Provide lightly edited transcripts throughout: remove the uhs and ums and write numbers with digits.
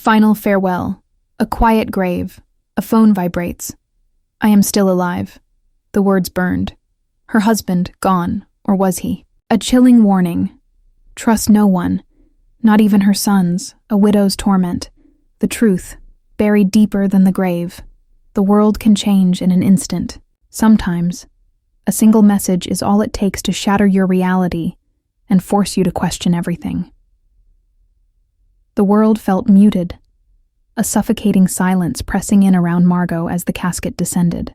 final farewell. A quiet grave. A phone vibrates. I am still alive. The words burned. Her husband, gone, or was he? A chilling warning. Trust no one, not even her sons, a widow's torment. The truth, buried deeper than the grave. The world can change in an instant. Sometimes, a single message is all it takes to shatter your reality and force you to question everything. The world felt muted, a suffocating silence pressing in around Margot as the casket descended.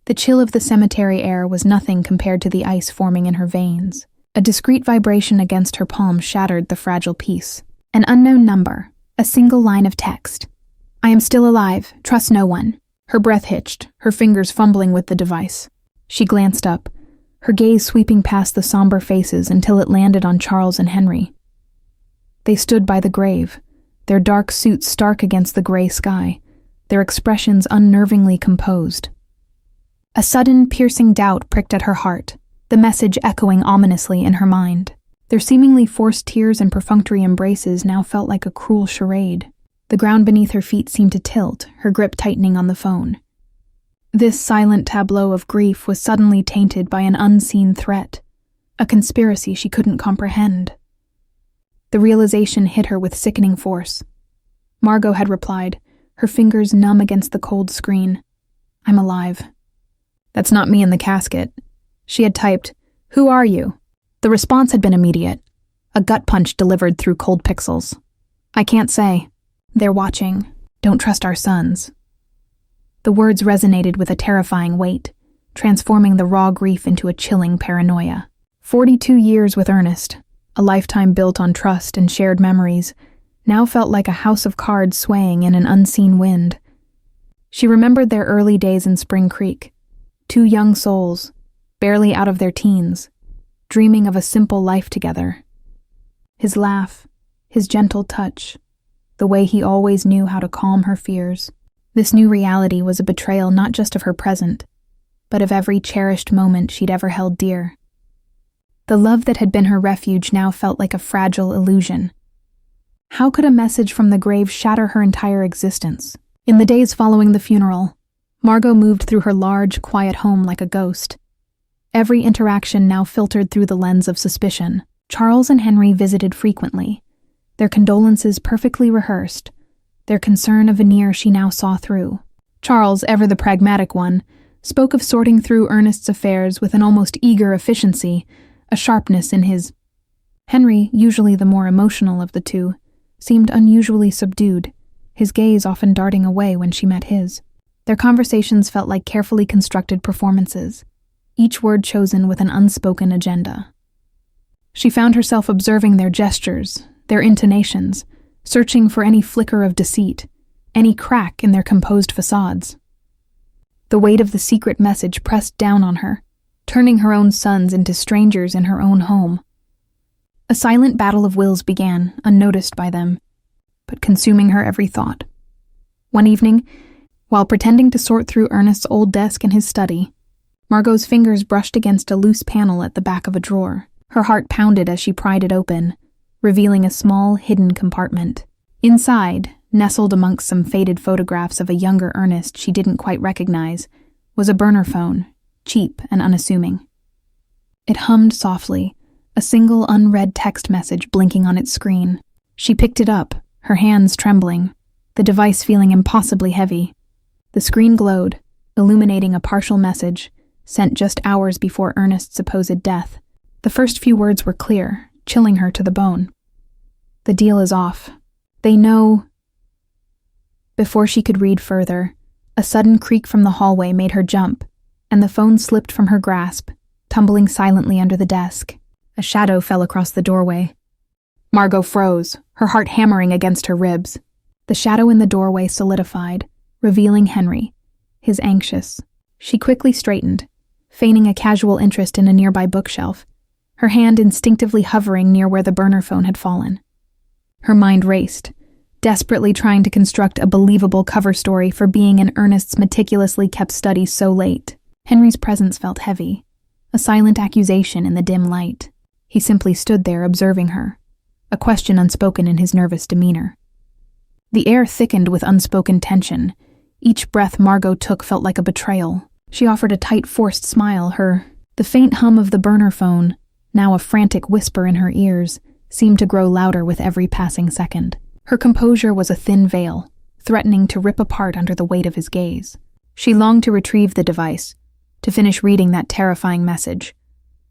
The chill of the cemetery air was nothing compared to the ice forming in her veins. A discreet vibration against her palm shattered the fragile peace. An unknown number, a single line of text. I am still alive, trust no one. Her breath hitched, her fingers fumbling with the device. She glanced up, her gaze sweeping past the somber faces until it landed on Charles and Henry. They stood by the grave, their dark suits stark against the gray sky, their expressions unnervingly composed. A sudden, piercing doubt pricked at her heart, the message echoing ominously in her mind. Their seemingly forced tears and perfunctory embraces now felt like a cruel charade. The ground beneath her feet seemed to tilt, her grip tightening on the phone. This silent tableau of grief was suddenly tainted by an unseen threat, a conspiracy she couldn't comprehend. The realization hit her with sickening force. Margot had replied, her fingers numb against the cold screen. I'm alive. That's not me in the casket. She had typed, Who are you? The response had been immediate, a gut punch delivered through cold pixels. I can't say. They're watching. Don't trust our sons. The words resonated with a terrifying weight, transforming the raw grief into a chilling paranoia. 42 years with Ernest, a lifetime built on trust and shared memories, now felt like a house of cards swaying in an unseen wind. She remembered their early days in Spring Creek, two young souls, barely out of their teens, dreaming of a simple life together. His laugh, his gentle touch, the way he always knew how to calm her fears. This new reality was a betrayal not just of her present, but of every cherished moment she'd ever held dear. The love that had been her refuge now felt like a fragile illusion. How could a message from the grave shatter her entire existence? In the days following the funeral, Margot moved through her large, quiet home like a ghost. Every interaction now filtered through the lens of suspicion. Charles and Henry visited frequently, their condolences perfectly rehearsed, their concern a veneer she now saw through. Charles, ever the pragmatic one, spoke of sorting through Ernest's affairs with an almost eager efficiency, a sharpness in his. Henry, usually the more emotional of the two, seemed unusually subdued, his gaze often darting away when she met his. Their conversations felt like carefully constructed performances, each word chosen with an unspoken agenda. She found herself observing their gestures, their intonations, searching for any flicker of deceit, any crack in their composed facades. The weight of the secret message pressed down on her, turning her own sons into strangers in her own home. A silent battle of wills began, unnoticed by them, but consuming her every thought. One evening, while pretending to sort through Ernest's old desk in his study, Margot's fingers brushed against a loose panel at the back of a drawer. Her heart pounded as she pried it open, revealing a small, hidden compartment. Inside, nestled amongst some faded photographs of a younger Ernest she didn't quite recognize, was a burner phone, cheap and unassuming. It hummed softly, a single unread text message blinking on its screen. She picked it up, her hands trembling, the device feeling impossibly heavy. The screen glowed, illuminating a partial message, sent just hours before Ernest's supposed death. The first few words were clear, chilling her to the bone. The deal is off. They know. Before she could read further, a sudden creak from the hallway made her jump, and the phone slipped from her grasp, tumbling silently under the desk. A shadow fell across the doorway. Margot froze, her heart hammering against her ribs. The shadow in the doorway solidified, revealing Henry, his anxious. She quickly straightened, feigning a casual interest in a nearby bookshelf, her hand instinctively hovering near where the burner phone had fallen. Her mind raced, desperately trying to construct a believable cover story for being in Ernest's meticulously kept study so late. Henry's presence felt heavy, a silent accusation in the dim light. He simply stood there observing her, a question unspoken in his nervous demeanor. The air thickened with unspoken tension. Each breath Margot took felt like a betrayal. She offered a tight, forced smile. The faint hum of the burner phone, now a frantic whisper in her ears, seemed to grow louder with every passing second. Her composure was a thin veil, threatening to rip apart under the weight of his gaze. She longed to retrieve the device, to finish reading that terrifying message,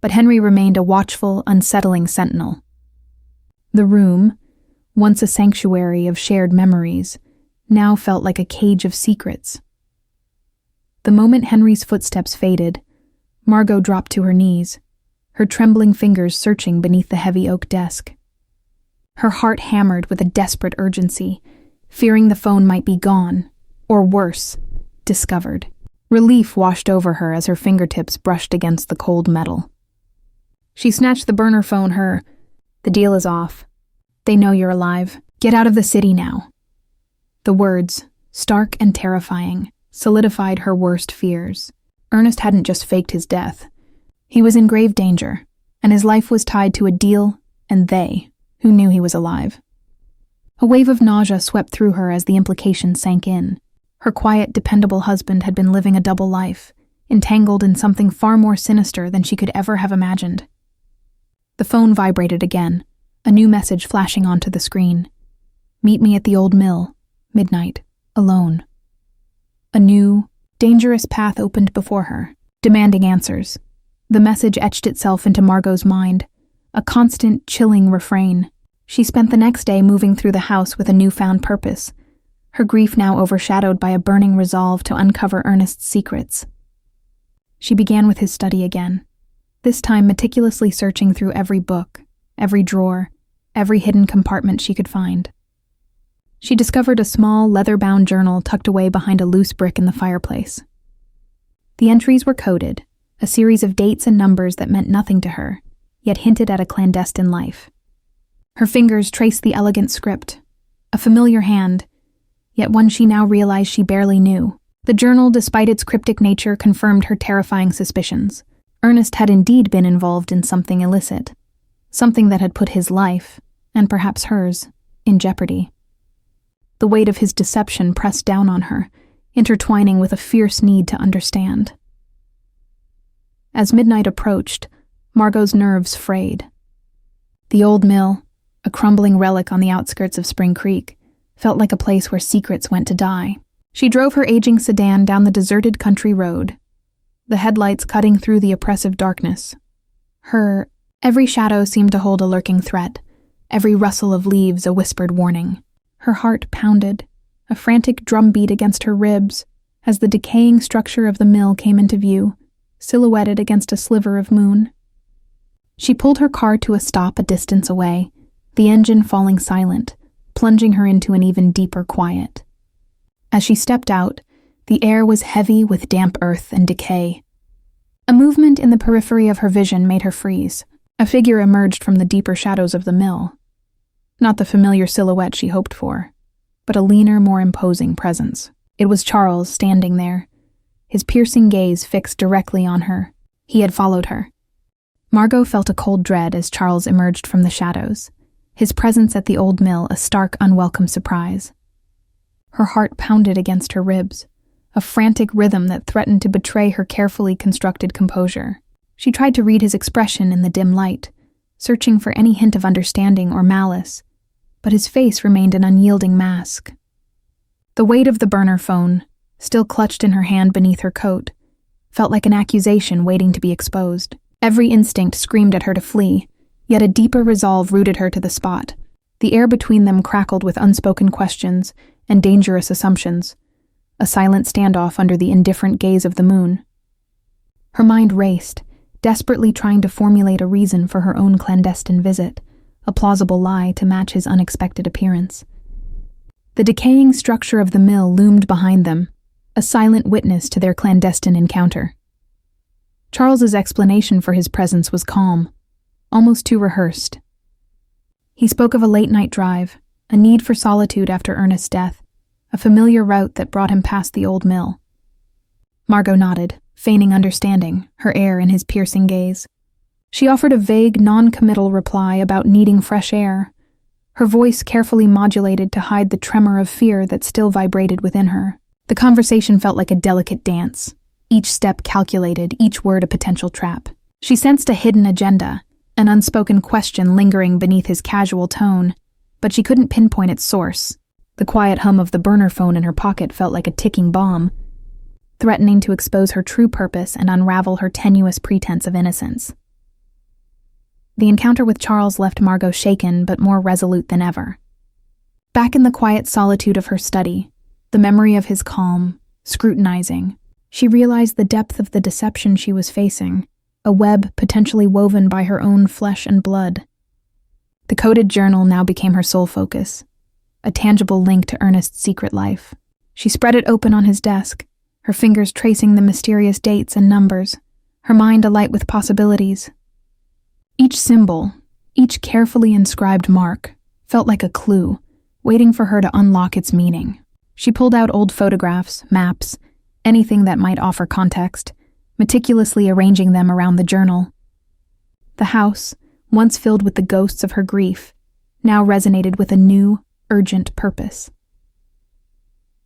but Henry remained a watchful, unsettling sentinel. The room, once a sanctuary of shared memories, now felt like a cage of secrets. The moment Henry's footsteps faded, Margot dropped to her knees, her trembling fingers searching beneath the heavy oak desk. Her heart hammered with a desperate urgency, fearing the phone might be gone, or worse, discovered. Relief washed over her as her fingertips brushed against the cold metal. She snatched the burner phone. The deal is off. They know you're alive. Get out of the city now. The words, stark and terrifying, solidified her worst fears. Ernest hadn't just faked his death. He was in grave danger, and his life was tied to a deal and they, who knew he was alive. A wave of nausea swept through her as the implication sank in. Her quiet, dependable husband had been living a double life, entangled in something far more sinister than she could ever have imagined. The phone vibrated again, a new message flashing onto the screen. Meet me at the old mill, midnight, alone. A new, dangerous path opened before her, demanding answers. The message etched itself into Margot's mind, a constant, chilling refrain. She spent the next day moving through the house with a newfound purpose, her grief now overshadowed by a burning resolve to uncover Ernest's secrets. She began with his study again, this time meticulously searching through every book, every drawer, every hidden compartment she could find. She discovered a small, leather-bound journal tucked away behind a loose brick in the fireplace. The entries were coded, a series of dates and numbers that meant nothing to her, yet hinted at a clandestine life. Her fingers traced the elegant script, a familiar hand, yet one she now realized she barely knew. The journal, despite its cryptic nature, confirmed her terrifying suspicions. Ernest had indeed been involved in something illicit, something that had put his life, and perhaps hers, in jeopardy. The weight of his deception pressed down on her, intertwining with a fierce need to understand. As midnight approached, Margot's nerves frayed. The old mill, a crumbling relic on the outskirts of Spring Creek, felt like a place where secrets went to die. She drove her aging sedan down the deserted country road, the headlights cutting through the oppressive darkness. Every shadow seemed to hold a lurking threat, every rustle of leaves a whispered warning. Her heart pounded, a frantic drumbeat against her ribs, as the decaying structure of the mill came into view, silhouetted against a sliver of moon. She pulled her car to a stop a distance away, the engine falling silent, plunging her into an even deeper quiet. As she stepped out, the air was heavy with damp earth and decay. A movement in the periphery of her vision made her freeze. A figure emerged from the deeper shadows of the mill. Not the familiar silhouette she hoped for, but a leaner, more imposing presence. It was Charles standing there, his piercing gaze fixed directly on her. He had followed her. Margot felt a cold dread as Charles emerged from the shadows, his presence at the old mill a stark, unwelcome surprise. Her heart pounded against her ribs, a frantic rhythm that threatened to betray her carefully constructed composure. She tried to read his expression in the dim light, searching for any hint of understanding or malice, but his face remained an unyielding mask. The weight of the burner phone, still clutched in her hand beneath her coat, felt like an accusation waiting to be exposed. Every instinct screamed at her to flee, yet a deeper resolve rooted her to the spot. The air between them crackled with unspoken questions and dangerous assumptions, a silent standoff under the indifferent gaze of the moon. Her mind raced, desperately trying to formulate a reason for her own clandestine visit, a plausible lie to match his unexpected appearance. The decaying structure of the mill loomed behind them, a silent witness to their clandestine encounter. Charles's explanation for his presence was calm, almost too rehearsed. He spoke of a late-night drive, a need for solitude after Ernest's death, a familiar route that brought him past the old mill. Margot nodded, feigning understanding, her air in his piercing gaze. She offered a vague, non-committal reply about needing fresh air, her voice carefully modulated to hide the tremor of fear that still vibrated within her. The conversation felt like a delicate dance, each step calculated, each word a potential trap. She sensed a hidden agenda, an unspoken question lingering beneath his casual tone, but she couldn't pinpoint its source. The quiet hum of the burner phone in her pocket felt like a ticking bomb, threatening to expose her true purpose and unravel her tenuous pretense of innocence. The encounter with Charles left Margot shaken but more resolute than ever. Back in the quiet solitude of her study, the memory of his calm, scrutinizing, she realized the depth of the deception she was facing, a web potentially woven by her own flesh and blood. The coded journal now became her sole focus, a tangible link to Ernest's secret life. She spread it open on his desk, her fingers tracing the mysterious dates and numbers, her mind alight with possibilities. Each symbol, each carefully inscribed mark, felt like a clue, waiting for her to unlock its meaning. She pulled out old photographs, maps, anything that might offer context, meticulously arranging them around the journal. The house, once filled with the ghosts of her grief, now resonated with a new, urgent purpose.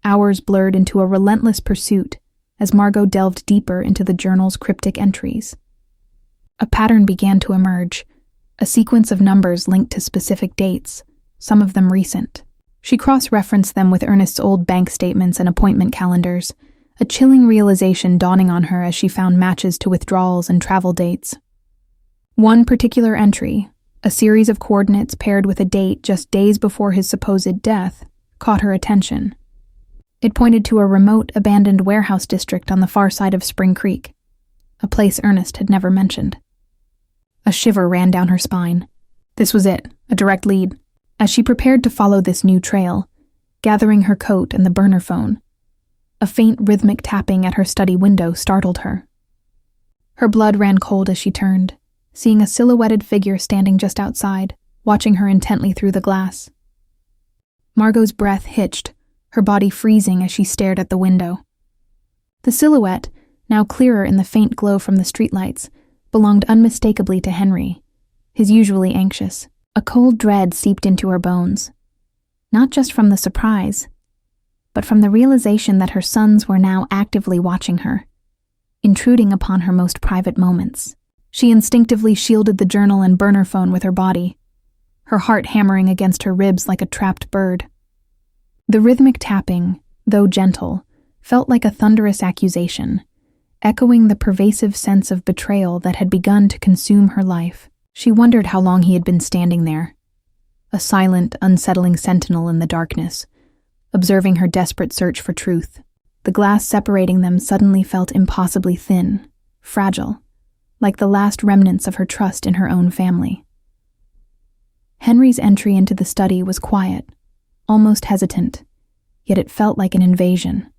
Hours blurred into a relentless pursuit as Margot delved deeper into the journal's cryptic entries. A pattern began to emerge, a sequence of numbers linked to specific dates, some of them recent. She cross-referenced them with Ernest's old bank statements and appointment calendars, a chilling realization dawning on her as she found matches to withdrawals and travel dates. One particular entry, a series of coordinates paired with a date just days before his supposed death, caught her attention. It pointed to a remote, abandoned warehouse district on the far side of Spring Creek, a place Ernest had never mentioned. A shiver ran down her spine. This was it, a direct lead. As she prepared to follow this new trail, gathering her coat and the burner phone, a faint rhythmic tapping at her study window startled her. Her blood ran cold as she turned, seeing a silhouetted figure standing just outside, watching her intently through the glass. Margot's breath hitched, her body freezing as she stared at the window. The silhouette, now clearer in the faint glow from the streetlights, belonged unmistakably to Henry, his usually anxious. A cold dread seeped into her bones, not just from the surprise, but from the realization that her sons were now actively watching her, intruding upon her most private moments. She instinctively shielded the journal and burner phone with her body, her heart hammering against her ribs like a trapped bird. The rhythmic tapping, though gentle, felt like a thunderous accusation, echoing the pervasive sense of betrayal that had begun to consume her life. She wondered how long he had been standing there, a silent, unsettling sentinel in the darkness, observing her desperate search for truth. The glass separating them suddenly felt impossibly thin, fragile, like the last remnants of her trust in her own family. Henry's entry into the study was quiet, almost hesitant, yet it felt like an invasion.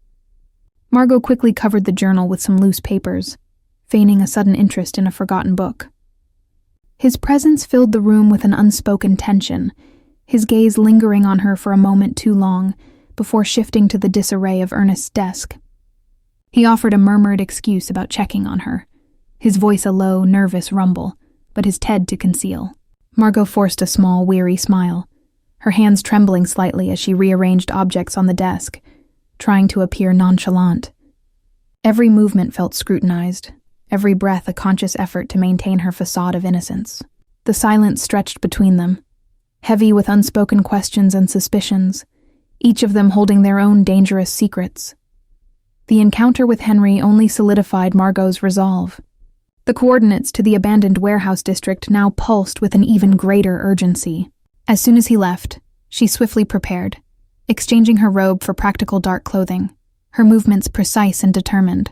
Margot quickly covered the journal with some loose papers, feigning a sudden interest in a forgotten book. His presence filled the room with an unspoken tension, his gaze lingering on her for a moment too long before shifting to the disarray of Ernest's desk. He offered a murmured excuse about checking on her, his voice a low, nervous rumble, but his head to conceal. Margot forced a small, weary smile, her hands trembling slightly as she rearranged objects on the desk, trying to appear nonchalant. Every movement felt scrutinized, every breath a conscious effort to maintain her facade of innocence. The silence stretched between them, heavy with unspoken questions and suspicions, each of them holding their own dangerous secrets. The encounter with Henry only solidified Margot's resolve. The coordinates to the abandoned warehouse district now pulsed with an even greater urgency. As soon as he left, she swiftly prepared, exchanging her robe for practical dark clothing, her movements precise and determined.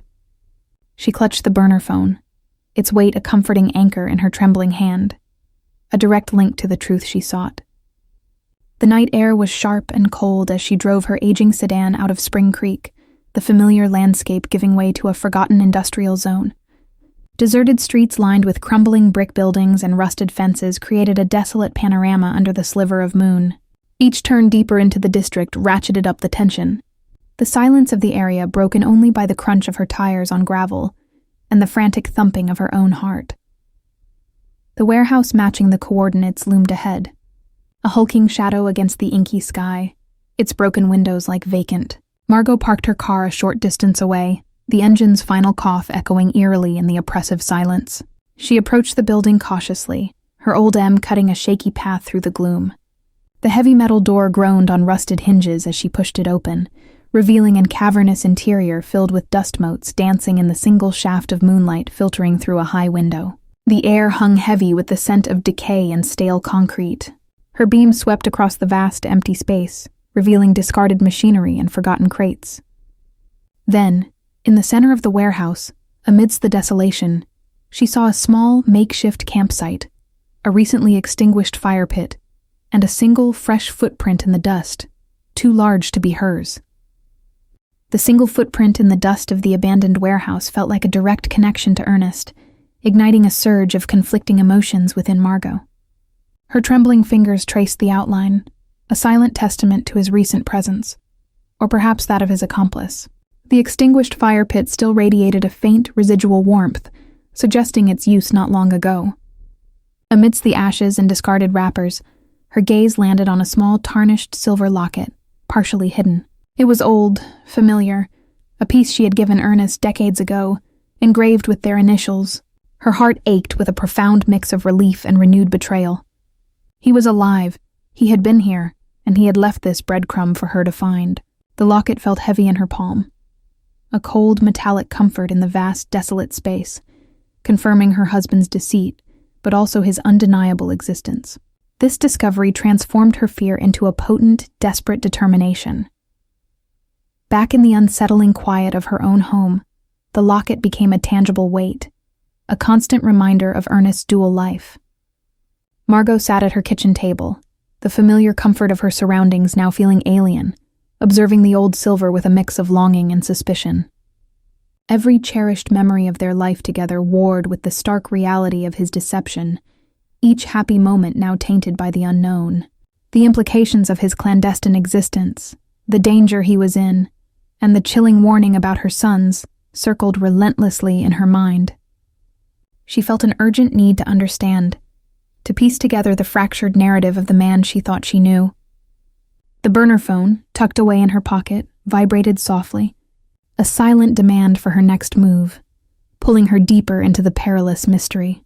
She clutched the burner phone, its weight a comforting anchor in her trembling hand, a direct link to the truth she sought. The night air was sharp and cold as she drove her aging sedan out of Spring Creek, the familiar landscape giving way to a forgotten industrial zone. Deserted streets lined with crumbling brick buildings and rusted fences created a desolate panorama under the sliver of moon. Each turn deeper into the district ratcheted up the tension. The silence of the area broken only by the crunch of her tires on gravel and the frantic thumping of her own heart. The warehouse matching the coordinates loomed ahead, a hulking shadow against the inky sky, its broken windows like vacant. Margot parked her car a short distance away, the engine's final cough echoing eerily in the oppressive silence. She approached the building cautiously, her old M cutting a shaky path through the gloom. The heavy metal door groaned on rusted hinges as she pushed it open, revealing an cavernous interior filled with dust motes dancing in the single shaft of moonlight filtering through a high window. The air hung heavy with the scent of decay and stale concrete. Her beam swept across the vast, empty space, revealing discarded machinery and forgotten crates. Then, in the center of the warehouse, amidst the desolation, she saw a small, makeshift campsite, a recently extinguished fire pit, and a single, fresh footprint in the dust, too large to be hers. The single footprint in the dust of the abandoned warehouse felt like a direct connection to Ernest, igniting a surge of conflicting emotions within Margot. Her trembling fingers traced the outline, a silent testament to his recent presence, or perhaps that of his accomplice. The extinguished fire pit still radiated a faint, residual warmth, suggesting its use not long ago. Amidst the ashes and discarded wrappers, her gaze landed on a small, tarnished silver locket, partially hidden. It was old, familiar, a piece she had given Ernest decades ago, engraved with their initials. Her heart ached with a profound mix of relief and renewed betrayal. He was alive, he had been here, and he had left this breadcrumb for her to find. The locket felt heavy in her palm, a cold, metallic comfort in the vast, desolate space, confirming her husband's deceit, but also his undeniable existence. This discovery transformed her fear into a potent, desperate determination. Back in the unsettling quiet of her own home, the locket became a tangible weight, a constant reminder of Ernest's dual life. Margot sat at her kitchen table, the familiar comfort of her surroundings now feeling alien, observing the old silver with a mix of longing and suspicion. Every cherished memory of their life together warred with the stark reality of his deception, each happy moment now tainted by the unknown. The implications of his clandestine existence, the danger he was in, and the chilling warning about her sons circled relentlessly in her mind. She felt an urgent need to understand, to piece together the fractured narrative of the man she thought she knew. The burner phone, tucked away in her pocket, vibrated softly, a silent demand for her next move, pulling her deeper into the perilous mystery.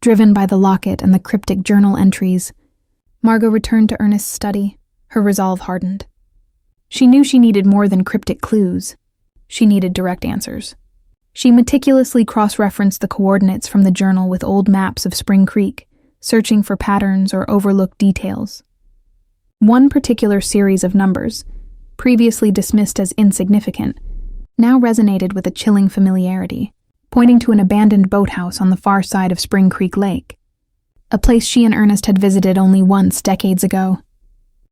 Driven by the locket and the cryptic journal entries, Margot returned to Ernest's study, her resolve hardened. She knew she needed more than cryptic clues. She needed direct answers. She meticulously cross-referenced the coordinates from the journal with old maps of Spring Creek, searching for patterns or overlooked details. One particular series of numbers, previously dismissed as insignificant, now resonated with a chilling familiarity, pointing to an abandoned boathouse on the far side of Spring Creek Lake, a place she and Ernest had visited only once decades ago.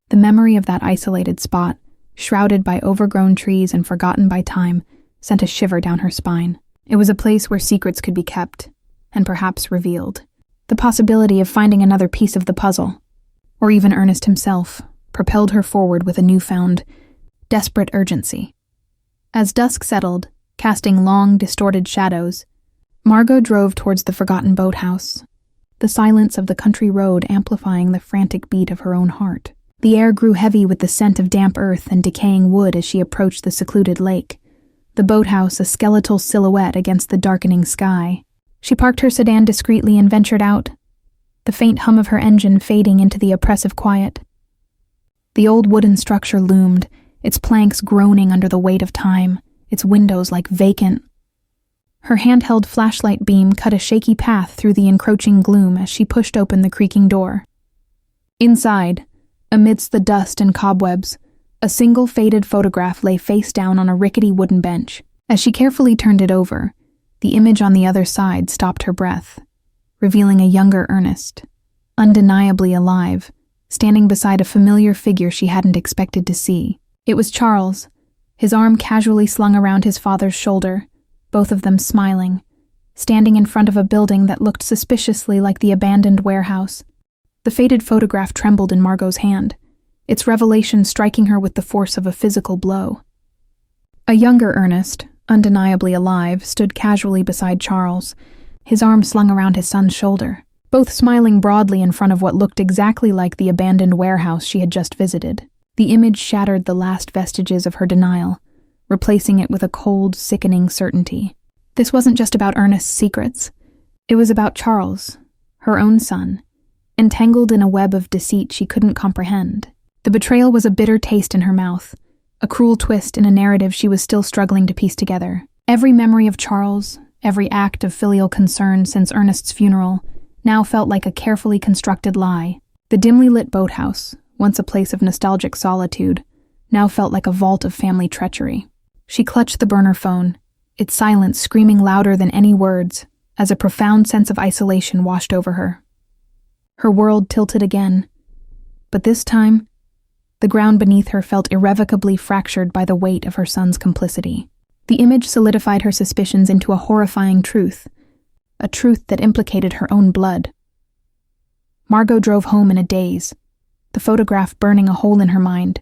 The memory of that isolated spot, shrouded by overgrown trees and forgotten by time, sent a shiver down her spine. It was a place where secrets could be kept, and perhaps revealed. The possibility of finding another piece of the puzzle, or even Ernest himself, propelled her forward with a newfound, desperate urgency. As dusk settled, casting long, distorted shadows, Margot drove towards the forgotten boathouse, the silence of the country road amplifying the frantic beat of her own heart. The air grew heavy with the scent of damp earth and decaying wood as she approached the secluded lake, the boathouse a skeletal silhouette against the darkening sky. She parked her sedan discreetly and ventured out, the faint hum of her engine fading into the oppressive quiet. The old wooden structure loomed, its planks groaning under the weight of time, its windows like vacant. Her handheld flashlight beam cut a shaky path through the encroaching gloom as she pushed open the creaking door. Inside, amidst the dust and cobwebs, a single faded photograph lay face down on a rickety wooden bench. As she carefully turned it over, the image on the other side stopped her breath, revealing a younger Ernest, undeniably alive, standing beside a familiar figure she hadn't expected to see. It was Charles, his arm casually slung around his father's shoulder, both of them smiling, standing in front of a building that looked suspiciously like the abandoned warehouse. The faded photograph trembled in Margot's hand, its revelation striking her with the force of a physical blow. A younger Ernest, undeniably alive, stood casually beside Charles, his arm slung around his son's shoulder. both smiling broadly in front of what looked exactly like the abandoned warehouse she had just visited. The image shattered the last vestiges of her denial, replacing it with a cold, sickening certainty. This wasn't just about Ernest's secrets. It was about Charles, her own son, entangled in a web of deceit she couldn't comprehend. The betrayal was a bitter taste in her mouth, a cruel twist in a narrative she was still struggling to piece together. Every memory of Charles, every act of filial concern since Ernest's funeral, now felt like a carefully constructed lie. The dimly lit boathouse, once a place of nostalgic solitude, now felt like a vault of family treachery. She clutched the burner phone, its silence screaming louder than any words, as a profound sense of isolation washed over her. Her world tilted again, but this time, the ground beneath her felt irrevocably fractured by the weight of her son's complicity. The image solidified her suspicions into a horrifying truth, a truth that implicated her own blood. Margot drove home in a daze, the photograph burning a hole in her mind,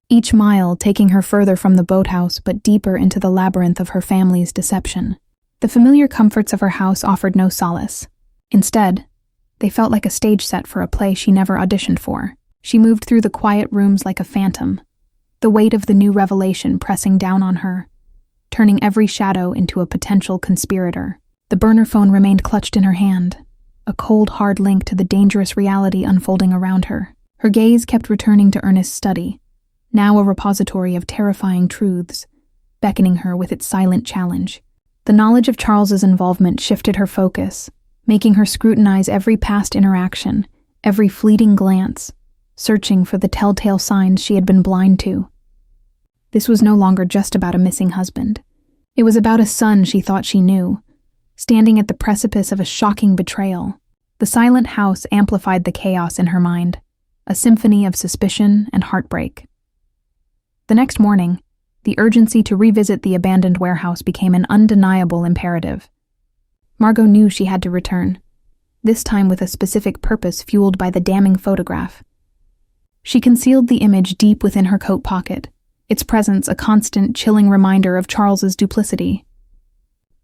each mile taking her further from the boathouse but deeper into the labyrinth of her family's deception. The familiar comforts of her house offered no solace. Instead, they felt like a stage set for a play she never auditioned for. She moved through the quiet rooms like a phantom, the weight of the new revelation pressing down on her, turning every shadow into a potential conspirator. The burner phone remained clutched in her hand, a cold, hard link to the dangerous reality unfolding around her. Her gaze kept returning to Ernest's study, now a repository of terrifying truths, beckoning her with its silent challenge. The knowledge of Charles's involvement shifted her focus, making her scrutinize every past interaction, every fleeting glance, searching for the telltale signs she had been blind to. This was no longer just about a missing husband. It was about a son she thought she knew, standing at the precipice of a shocking betrayal. The silent house amplified the chaos in her mind, a symphony of suspicion and heartbreak. The next morning, the urgency to revisit the abandoned warehouse became an undeniable imperative. Margot knew she had to return, this time with a specific purpose fueled by the damning photograph. She concealed the image deep within her coat pocket, its presence a constant, chilling reminder of Charles's duplicity.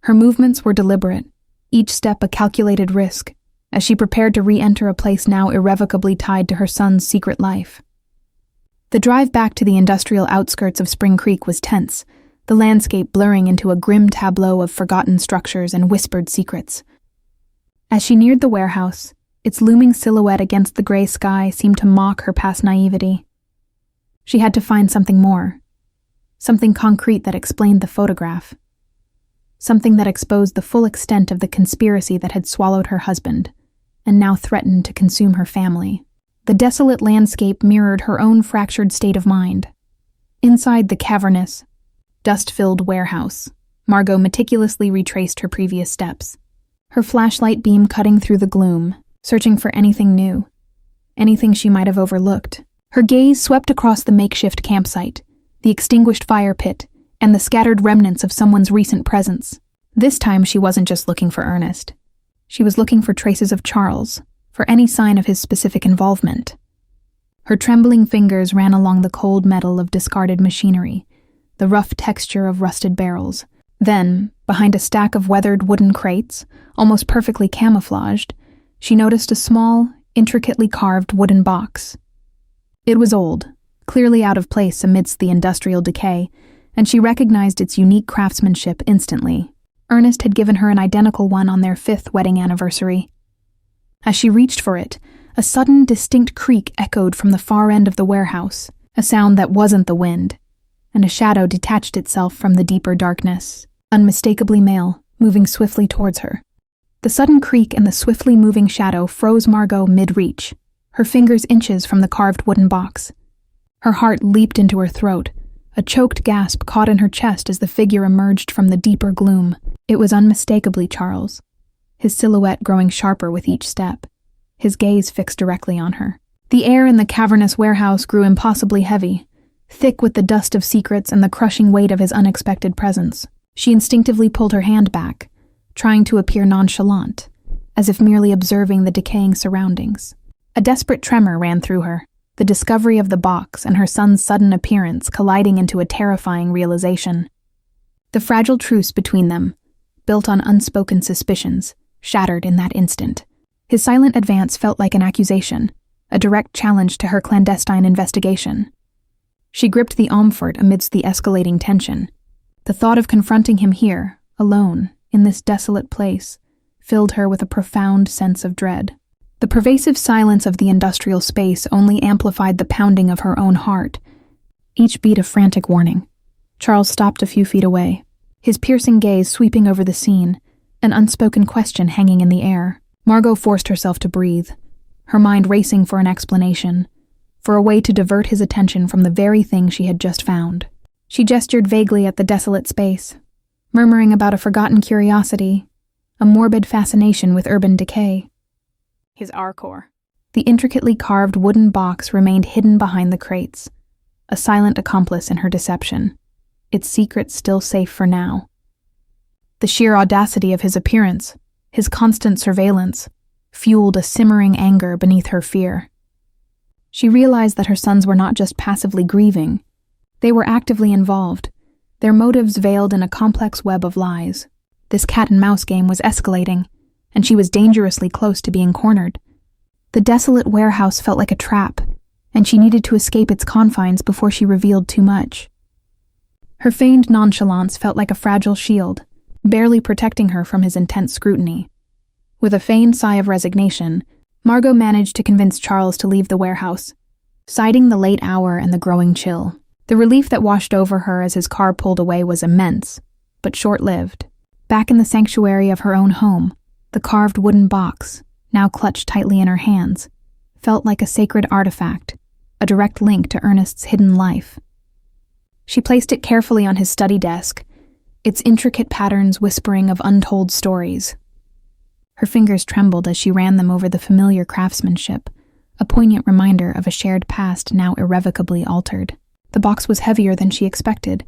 Her movements were deliberate, each step a calculated risk, as she prepared to re-enter a place now irrevocably tied to her son's secret life. The drive back to the industrial outskirts of Spring Creek was tense, the landscape blurring into a grim tableau of forgotten structures and whispered secrets. As she neared the warehouse, its looming silhouette against the gray sky seemed to mock her past naivety. She had to find something more, something concrete that explained the photograph, something that exposed the full extent of the conspiracy that had swallowed her husband and now threatened to consume her family. The desolate landscape mirrored her own fractured state of mind. Inside the cavernous, dust-filled warehouse, Margot meticulously retraced her previous steps, her flashlight beam cutting through the gloom, searching for anything new, anything she might have overlooked. Her gaze swept across the makeshift campsite, the extinguished fire pit, and the scattered remnants of someone's recent presence. This time she wasn't just looking for Ernest. She was looking for traces of Charles, for any sign of his specific involvement. Her trembling fingers ran along the cold metal of discarded machinery, the rough texture of rusted barrels. Then, behind a stack of weathered wooden crates, almost perfectly camouflaged, she noticed a small, intricately carved wooden box. It was old, clearly out of place amidst the industrial decay, and she recognized its unique craftsmanship instantly. Ernest had given her an identical one on their 5th wedding anniversary. As she reached for it, a sudden, distinct creak echoed from the far end of the warehouse, a sound that wasn't the wind, and a shadow detached itself from the deeper darkness, unmistakably male, moving swiftly towards her. The sudden creak and the swiftly moving shadow froze Margot mid-reach, her fingers inches from the carved wooden box. Her heart leaped into her throat, a choked gasp caught in her chest as the figure emerged from the deeper gloom. It was unmistakably Charles, his silhouette growing sharper with each step, his gaze fixed directly on her. The air in the cavernous warehouse grew impossibly heavy, thick with the dust of secrets and the crushing weight of his unexpected presence. She instinctively pulled her hand back, trying to appear nonchalant, as if merely observing the decaying surroundings. A desperate tremor ran through her, the discovery of the box and her son's sudden appearance colliding into a terrifying realization. The fragile truce between them, built on unspoken suspicions, shattered in that instant. His silent advance felt like an accusation, a direct challenge to her clandestine investigation. She gripped the omfort amidst the escalating tension. The thought of confronting him here, alone, in this desolate place, filled her with a profound sense of dread. The pervasive silence of the industrial space only amplified the pounding of her own heart, each beat a frantic warning. Charles stopped a few feet away, his piercing gaze sweeping over the scene, an unspoken question hanging in the air. Margot forced herself to breathe, her mind racing for an explanation, for a way to divert his attention from the very thing she had just found. She gestured vaguely at the desolate space, murmuring about a forgotten curiosity, a morbid fascination with urban decay. His Arcor. The intricately carved wooden box remained hidden behind the crates, a silent accomplice in her deception, its secret still safe for now. The sheer audacity of his appearance, his constant surveillance, fueled a simmering anger beneath her fear. She realized that her sons were not just passively grieving. They were actively involved, their motives veiled in a complex web of lies. This cat-and-mouse game was escalating, and she was dangerously close to being cornered. The desolate warehouse felt like a trap, and she needed to escape its confines before she revealed too much. Her feigned nonchalance felt like a fragile shield, barely protecting her from his intense scrutiny. With a feigned sigh of resignation, Margot managed to convince Charles to leave the warehouse, citing the late hour and the growing chill. The relief that washed over her as his car pulled away was immense, but short-lived. Back in the sanctuary of her own home, the carved wooden box, now clutched tightly in her hands, felt like a sacred artifact, a direct link to Ernest's hidden life. She placed it carefully on his study desk, its intricate patterns whispering of untold stories. Her fingers trembled as she ran them over the familiar craftsmanship, a poignant reminder of a shared past now irrevocably altered. The box was heavier than she expected,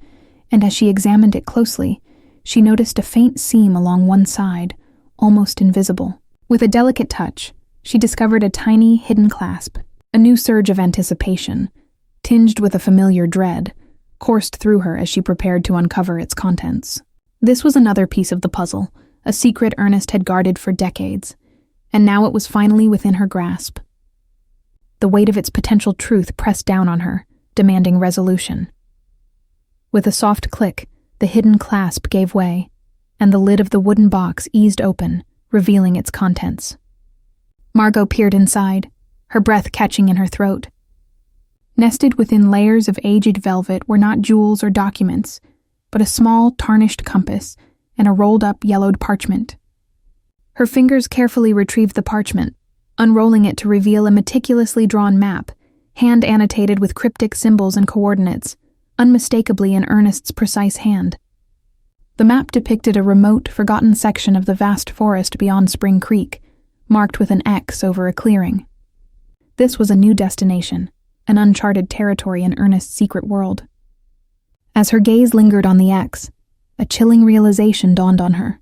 and as she examined it closely, she noticed a faint seam along one side, almost invisible. With a delicate touch, she discovered a tiny, hidden clasp. A new surge of anticipation, tinged with a familiar dread, coursed through her as she prepared to uncover its contents. This was another piece of the puzzle, a secret Ernest had guarded for decades, and now it was finally within her grasp. The weight of its potential truth pressed down on her, demanding resolution. With a soft click, the hidden clasp gave way, and the lid of the wooden box eased open, revealing its contents. Margot peered inside, her breath catching in her throat. Nested within layers of aged velvet were not jewels or documents, but a small, tarnished compass and a rolled-up, yellowed parchment. Her fingers carefully retrieved the parchment, unrolling it to reveal a meticulously drawn map, hand-annotated with cryptic symbols and coordinates, unmistakably in Ernest's precise hand. The map depicted a remote, forgotten section of the vast forest beyond Spring Creek, marked with an X over a clearing. This was a new destination, an uncharted territory in Ernest's secret world. As her gaze lingered on the X, a chilling realization dawned on her.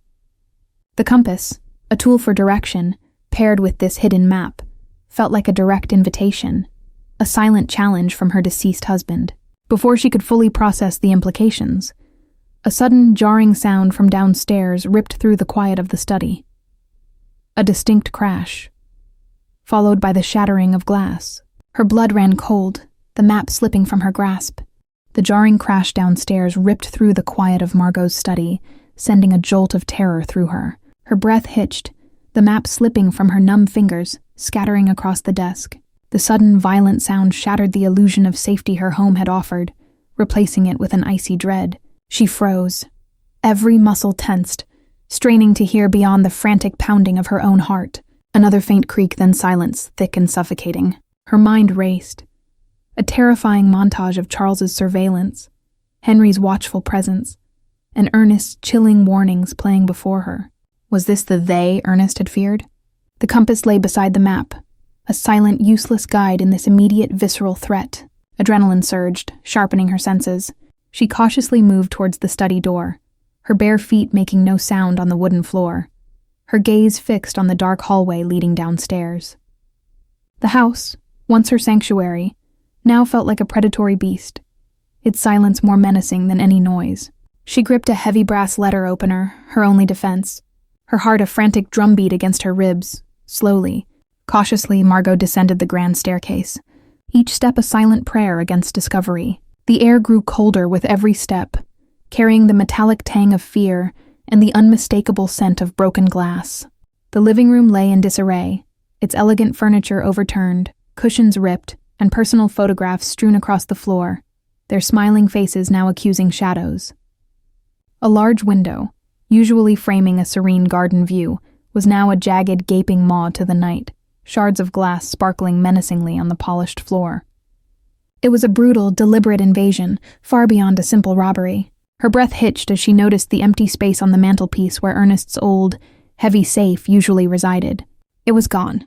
The compass, a tool for direction, paired with this hidden map, felt like a direct invitation, a silent challenge from her deceased husband. Before she could fully process the implications, a sudden jarring sound from downstairs ripped through the quiet of the study. A distinct crash, followed by the shattering of glass. Her blood ran cold, the map slipping from her grasp. The jarring crash downstairs ripped through the quiet of Margot's study, sending a jolt of terror through her. Her breath hitched, the map slipping from her numb fingers, scattering across the desk. The sudden, violent sound shattered the illusion of safety her home had offered, replacing it with an icy dread. She froze, every muscle tensed, straining to hear beyond the frantic pounding of her own heart. Another faint creak, then silence, thick and suffocating. Her mind raced. A terrifying montage of Charles's surveillance, Henry's watchful presence, and Ernest's chilling warnings playing before her. Was this the they Ernest had feared? The compass lay beside the map, a silent, useless guide in this immediate, visceral threat. Adrenaline surged, sharpening her senses. She cautiously moved towards the study door, her bare feet making no sound on the wooden floor, her gaze fixed on the dark hallway leading downstairs. The house, once her sanctuary, now felt like a predatory beast, its silence more menacing than any noise. She gripped a heavy brass letter opener, her only defense, her heart a frantic drumbeat against her ribs, Slowly, cautiously, Margot descended the grand staircase, each step a silent prayer against discovery. The air grew colder with every step, carrying the metallic tang of fear and the unmistakable scent of broken glass. The living room lay in disarray, its elegant furniture overturned, cushions ripped, and personal photographs strewn across the floor, their smiling faces now accusing shadows. A large window, usually framing a serene garden view, was now a jagged, gaping maw to the night, shards of glass sparkling menacingly on the polished floor. It was a brutal, deliberate invasion, far beyond a simple robbery. Her breath hitched as she noticed the empty space on the mantelpiece where Ernest's old, heavy safe usually resided. It was gone.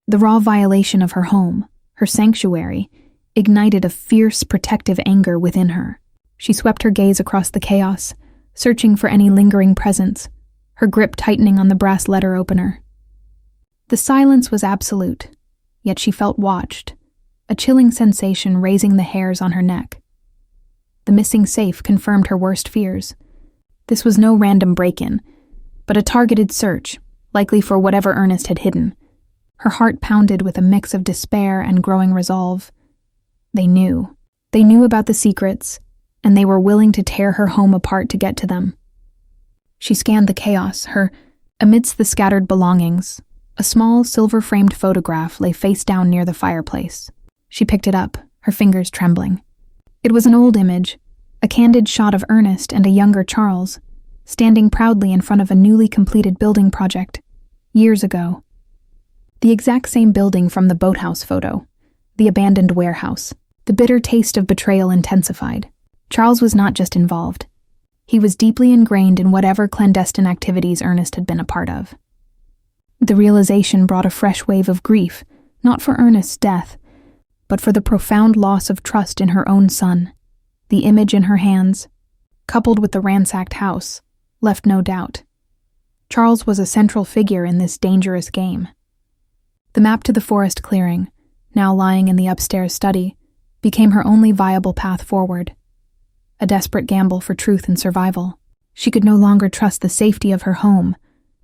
The raw violation of her home, her sanctuary, ignited a fierce, protective anger within her. She swept her gaze across the chaos, searching for any lingering presence, her grip tightening on the brass letter opener. The silence was absolute, yet she felt watched, a chilling sensation raising the hairs on her neck. The missing safe confirmed her worst fears. This was no random break-in, but a targeted search, likely for whatever Ernest had hidden. Her heart pounded with a mix of despair and growing resolve. They knew. They knew about the secrets, and they were willing to tear her home apart to get to them. She scanned the chaos, amidst the scattered belongings. A small, silver-framed photograph lay face down near the fireplace. She picked it up, her fingers trembling. It was an old image, a candid shot of Ernest and a younger Charles, standing proudly in front of a newly completed building project, years ago. The exact same building from the boathouse photo, the abandoned warehouse. The bitter taste of betrayal intensified. Charles was not just involved. He was deeply ingrained in whatever clandestine activities Ernest had been a part of. The realization brought a fresh wave of grief, not for Ernest's death, but for the profound loss of trust in her own son. The image in her hands, coupled with the ransacked house, left no doubt. Charles was a central figure in this dangerous game. The map to the forest clearing, now lying in the upstairs study, became her only viable path forward. A desperate gamble for truth and survival. She could no longer trust the safety of her home,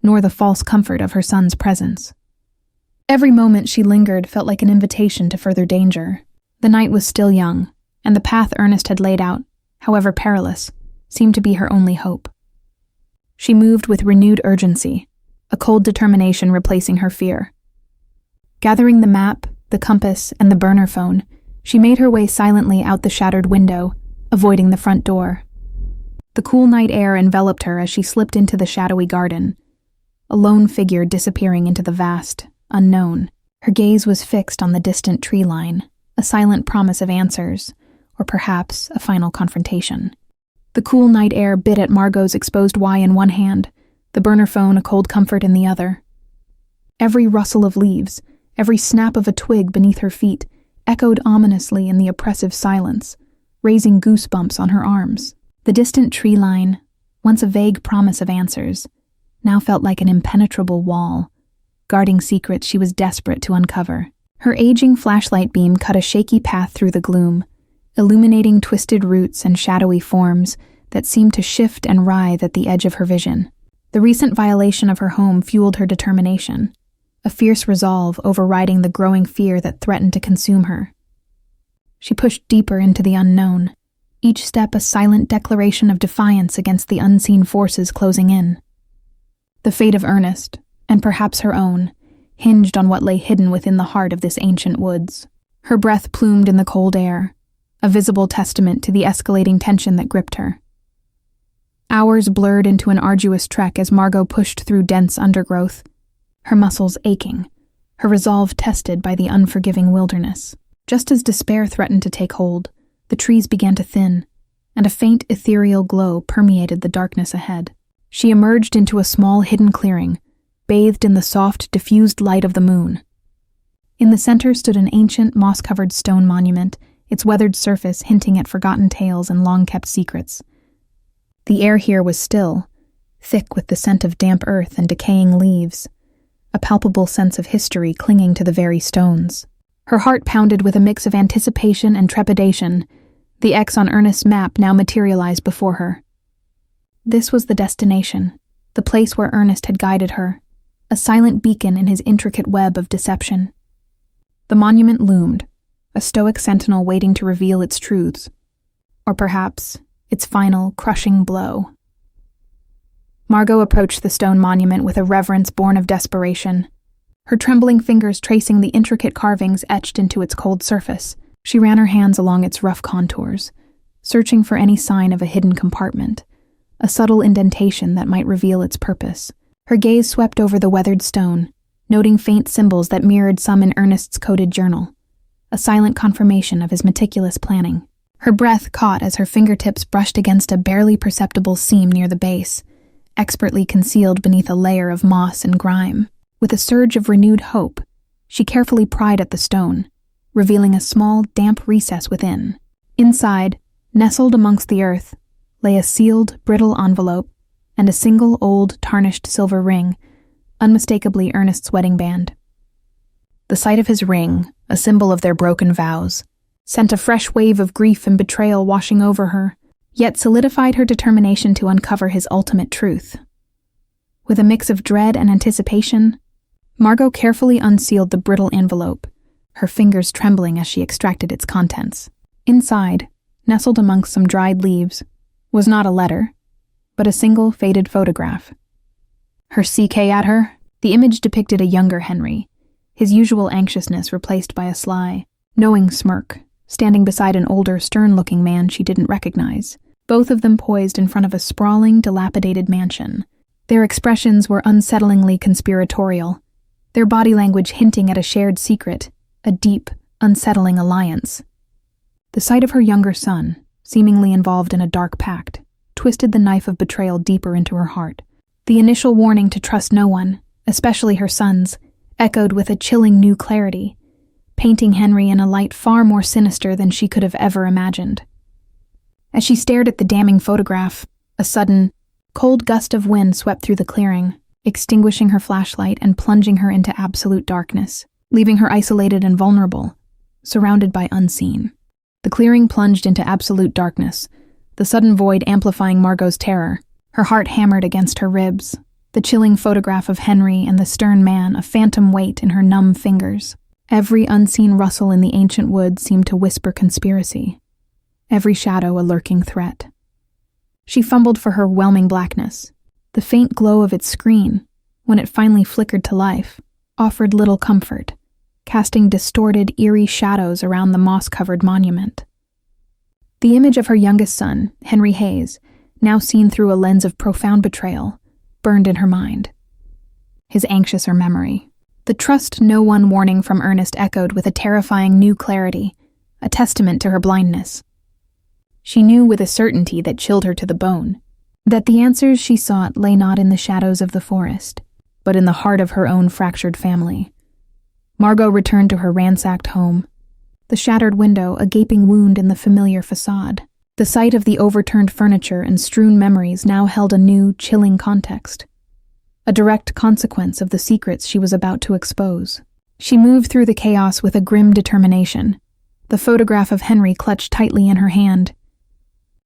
nor the false comfort of her son's presence. Every moment she lingered felt like an invitation to further danger. The night was still young, and the path Ernest had laid out, however perilous, seemed to be her only hope. She moved with renewed urgency, a cold determination replacing her fear. Gathering the map, the compass, and the burner phone, she made her way silently out the shattered window, avoiding the front door. The cool night air enveloped her as she slipped into the shadowy garden, a lone figure disappearing into the vast, unknown. Her gaze was fixed on the distant tree line, a silent promise of answers, or perhaps a final confrontation. The cool night air bit at Margot's exposed Y in one hand, the burner phone a cold comfort in the other. Every rustle of leaves, every snap of a twig beneath her feet, echoed ominously in the oppressive silence, raising goosebumps on her arms. The distant tree line, once a vague promise of answers, now felt like an impenetrable wall, guarding secrets she was desperate to uncover. Her aging flashlight beam cut a shaky path through the gloom, illuminating twisted roots and shadowy forms that seemed to shift and writhe at the edge of her vision. The recent violation of her home fueled her determination, a fierce resolve overriding the growing fear that threatened to consume her. She pushed deeper into the unknown, each step a silent declaration of defiance against the unseen forces closing in. The fate of Ernest, and perhaps her own, hinged on what lay hidden within the heart of this ancient woods. Her breath plumed in the cold air, a visible testament to the escalating tension that gripped her. Hours blurred into an arduous trek as Margot pushed through dense undergrowth, her muscles aching, her resolve tested by the unforgiving wilderness. Just as despair threatened to take hold, the trees began to thin, and a faint ethereal glow permeated the darkness ahead. She emerged into a small hidden clearing, bathed in the soft, diffused light of the moon. In the center stood an ancient, moss-covered stone monument, its weathered surface hinting at forgotten tales and long-kept secrets. The air here was still, thick with the scent of damp earth and decaying leaves, a palpable sense of history clinging to the very stones. Her heart pounded with a mix of anticipation and trepidation. The X on Ernest's map now materialized before her. This was the destination, the place where Ernest had guided her, a silent beacon in his intricate web of deception. The monument loomed, a stoic sentinel waiting to reveal its truths, or perhaps its final, crushing blow. Margot approached the stone monument with a reverence born of desperation, her trembling fingers tracing the intricate carvings etched into its cold surface. She ran her hands along its rough contours, searching for any sign of a hidden compartment, a subtle indentation that might reveal its purpose. Her gaze swept over the weathered stone, noting faint symbols that mirrored some in Ernest's coded journal, a silent confirmation of his meticulous planning. Her breath caught as her fingertips brushed against a barely perceptible seam near the base, expertly concealed beneath a layer of moss and grime. With a surge of renewed hope, she carefully pried at the stone, revealing a small, damp recess within. Inside, nestled amongst the earth, lay a sealed, brittle envelope and a single old, tarnished silver ring, unmistakably Ernest's wedding band. The sight of his ring, a symbol of their broken vows, sent a fresh wave of grief and betrayal washing over her, yet solidified her determination to uncover his ultimate truth. With a mix of dread and anticipation, Margot carefully unsealed the brittle envelope, her fingers trembling as she extracted its contents. Inside, nestled amongst some dried leaves, was not a letter, but a single faded photograph. Her CK at her, the image depicted a younger Henry, his usual anxiousness replaced by a sly, knowing smirk, standing beside an older, stern-looking man she didn't recognize, both of them poised in front of a sprawling, dilapidated mansion. Their expressions were unsettlingly conspiratorial, their body language hinting at a shared secret, a deep, unsettling alliance. The sight of her younger son, seemingly involved in a dark pact, twisted the knife of betrayal deeper into her heart. The initial warning to trust no one, especially her sons, echoed with a chilling new clarity, painting Henry in a light far more sinister than she could have ever imagined. As she stared at the damning photograph, a sudden, cold gust of wind swept through the clearing, extinguishing her flashlight and plunging her into absolute darkness, leaving her isolated and vulnerable, surrounded by unseen. The clearing plunged into absolute darkness, the sudden void amplifying Margot's terror. Her heart hammered against her ribs, the chilling photograph of Henry and the stern man a phantom weight in her numb fingers. Every unseen rustle in the ancient woods seemed to whisper conspiracy, every shadow a lurking threat. She fumbled for her whelming blackness. The faint glow of its screen, when it finally flickered to life, offered little comfort, casting distorted, eerie shadows around the moss-covered monument. The image of her youngest son, Henry Hayes, now seen through a lens of profound betrayal, burned in her mind. His anxiouser memory. The trust no one warning from Ernest echoed with a terrifying new clarity, a testament to her blindness. She knew with a certainty that chilled her to the bone, that the answers she sought lay not in the shadows of the forest, but in the heart of her own fractured family. Margot returned to her ransacked home, the shattered window a gaping wound in the familiar facade. The sight of the overturned furniture and strewn memories now held a new, chilling context, a direct consequence of the secrets she was about to expose. She moved through the chaos with a grim determination, the photograph of Henry clutched tightly in her hand.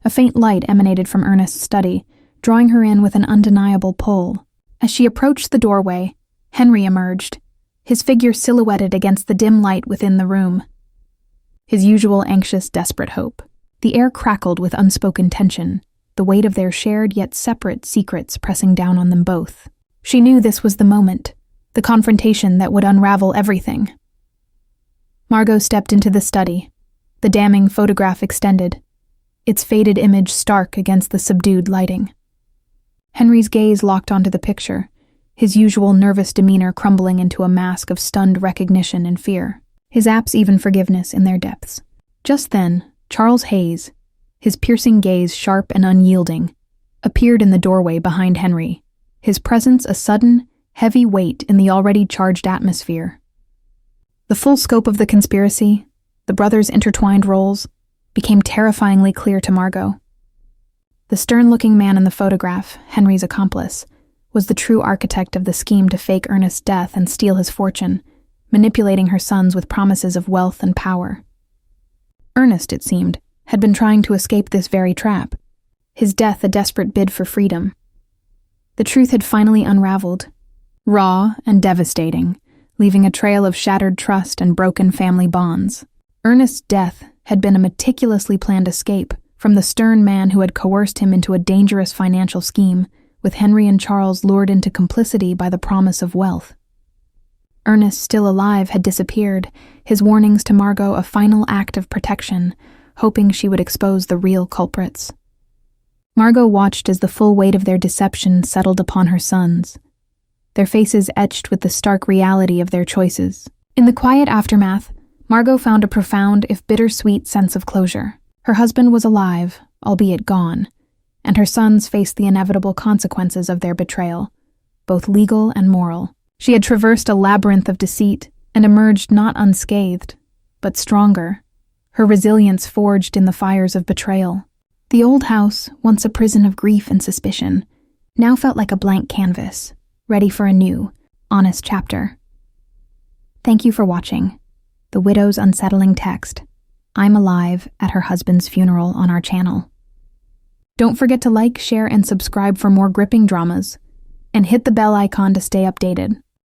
A faint light emanated from Ernest's study, drawing her in with an undeniable pull. As she approached the doorway, Henry emerged, his figure silhouetted against the dim light within the room. His usual anxious, desperate hope. The air crackled with unspoken tension, the weight of their shared yet separate secrets pressing down on them both. She knew this was the moment, the confrontation that would unravel everything. Margot stepped into the study, the damning photograph extended, its faded image stark against the subdued lighting. Henry's gaze locked onto the picture, his usual nervous demeanor crumbling into a mask of stunned recognition and fear, his apps even forgiveness in their depths. Just then, Charles Hayes, his piercing gaze sharp and unyielding, appeared in the doorway behind Henry, his presence a sudden, heavy weight in the already charged atmosphere. The full scope of the conspiracy, the brothers' intertwined roles, became terrifyingly clear to Margot. The stern-looking man in the photograph, Henry's accomplice, was the true architect of the scheme to fake Ernest's death and steal his fortune, manipulating her sons with promises of wealth and power. Ernest, it seemed, had been trying to escape this very trap, his death a desperate bid for freedom. The truth had finally unraveled, raw and devastating, leaving a trail of shattered trust and broken family bonds. Ernest's death had been a meticulously planned escape from the stern man who had coerced him into a dangerous financial scheme, with Henry and Charles lured into complicity by the promise of wealth. Ernest, still alive, had disappeared, his warnings to Margot a final act of protection, hoping she would expose the real culprits. Margot watched as the full weight of their deception settled upon her sons, their faces etched with the stark reality of their choices. In the quiet aftermath, Margot found a profound, if bittersweet, sense of closure. Her husband was alive, albeit gone, and her sons faced the inevitable consequences of their betrayal, both legal and moral. She had traversed a labyrinth of deceit and emerged not unscathed, but stronger, her resilience forged in the fires of betrayal. The old house, once a prison of grief and suspicion, now felt like a blank canvas, ready for a new, honest chapter. Thank you for watching The Widow's Unsettling Text, I'm Alive at Her Husband's Funeral on our channel. Don't forget to like, share, and subscribe for more gripping dramas, and hit the bell icon to stay updated.